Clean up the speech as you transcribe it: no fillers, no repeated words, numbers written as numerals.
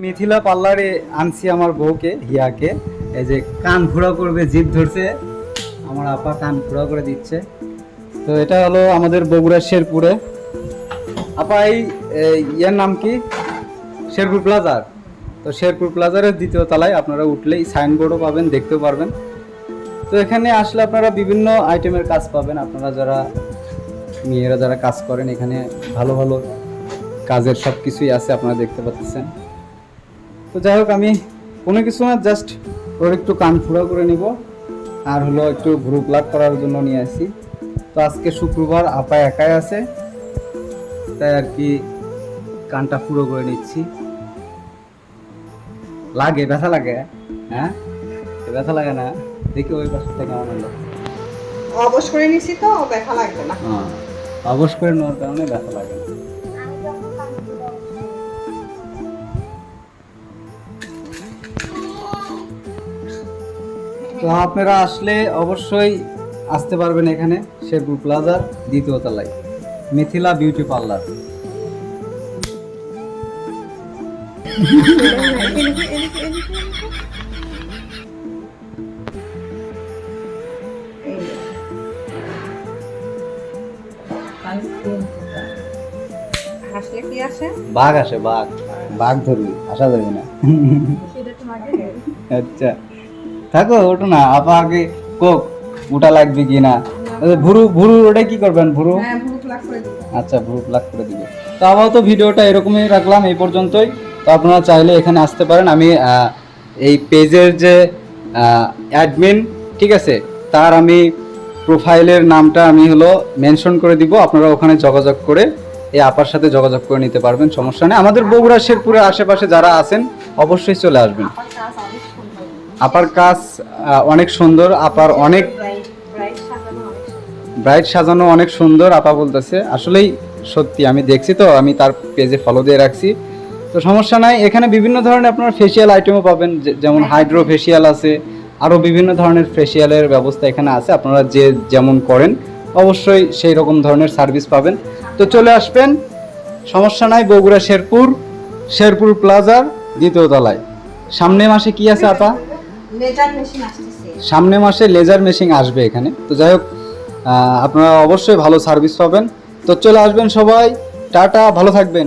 মিথিলা পার্লারে আনছি আমার বউকে হিয়াকে। এই যে কান ঘোরা করবে, জিভ ধরছে, আমার আপা কান ঘোরা করে দিচ্ছে। তো এটা হলো আমাদের বগুড়া শেরপুরে। আপা এই ইয়ার নাম কি? শেরপুর প্লাজার। তো শেরপুর প্লাজারের দ্বিতীয় তলায় আপনারা উঠলেই সাইনবোর্ডও পাবেন, দেখতেও পারবেন। তো এখানে আসলে আপনারা বিভিন্ন আইটেমের কাজ পাবেন। আপনারা যারা মেয়েরা যারা কাজ করেন, এখানে ভালো ভালো কাজের সব কিছুই আছে, আপনারা দেখতে পাচ্ছেন। তো যাই হোক, আমি কোনো কিছু না, জাস্ট ওর একটু কান ফুড়া করে নিব, আর হলো একটু ভ্রু প্লাক করার জন্য নিয়ে আসি। তো আজকে শুক্রবার, আপা একাই আছে, তাই আর কি কানটা ফুড়ো করে নিচ্ছি। লাগে, ব্যথা লাগে? হ্যাঁ, ব্যথা লাগে না? দেখি ওই পাশে থেকে কেমন হলো। অবশ করে নিছি তো ব্যথা লাগবে না। হ্যাঁ, অবশ করে নেওয়ার কারণে ব্যথা লাগে না। তো আপনারা আসলে অবশ্যই আসতে পারবেন এখানে শেরপুর প্লাজার দ্বিতীয় তলায়, মিথিলা বিউটি পার্লার। হাসলে কি আসে? বাঘ আসে, বাঘ। বাঘ ধরবি, আসা যাবে না। আচ্ছা থাকো, ওঠো না। আপা আগে কোক ওটা লাগবে কি না? ভুরু ভুরু ওটা কি করবেন? ভুরু? হ্যাঁ, ভুরু প্লাক করে দিই। আচ্ছা, ভুরু প্লাক করে দিবে। তো আপাতত ভিডিওটা এরকমই রাখলাম, এই পর্যন্তই। তো আপনারা চাইলে এখানে আসতে পারেন। আমি এই পেজের যে অ্যাডমিন, ঠিক আছে, তার আমি প্রোফাইলের নামটা আমি হলো মেনশন করে দিব। আপনারা ওখানে যোগাযোগ করে এই আপার সাথে যোগাযোগ করে নিতে পারবেন, সমস্যা নেই। আমাদের বগুড়া শেরপুরের আশেপাশে যারা আছেন অবশ্যই চলে আসবেন। আপার কাজ অনেক সুন্দর, আপার অনেক ব্রাইট সাজানো অনেক সুন্দর। আপা বলতেছে আসলেই সত্যি, আমি দেখছি তো, আমি তার পেজে ফলো দিয়ে রাখছি। তো সমস্যা নাই, এখানে বিভিন্ন ধরনের আপনারা ফেসিয়াল আইটেমও পাবেন, যেমন হাইড্রো ফেসিয়াল আছে, আরও বিভিন্ন ধরনের ফেসিয়ালের ব্যবস্থা এখানে আছে। আপনারা যে যেমন করেন অবশ্যই সেই রকম ধরনের সার্ভিস পাবেন। তো চলে আসবেন, সমস্যা নাই। বগুড়া শেরপুর প্লাজার দ্বিতীয় তলায়। সামনে মাসে কি আছে আপা? লেজার মেশিন আসছে। সামনে মাসে লেজার মেশিন আসবে এখানে। তো যাই হোক, আপনারা অবশ্যই ভালো সার্ভিস পাবেন। তো চলে আসবেন সবাই, টাটা, ভালো থাকবেন।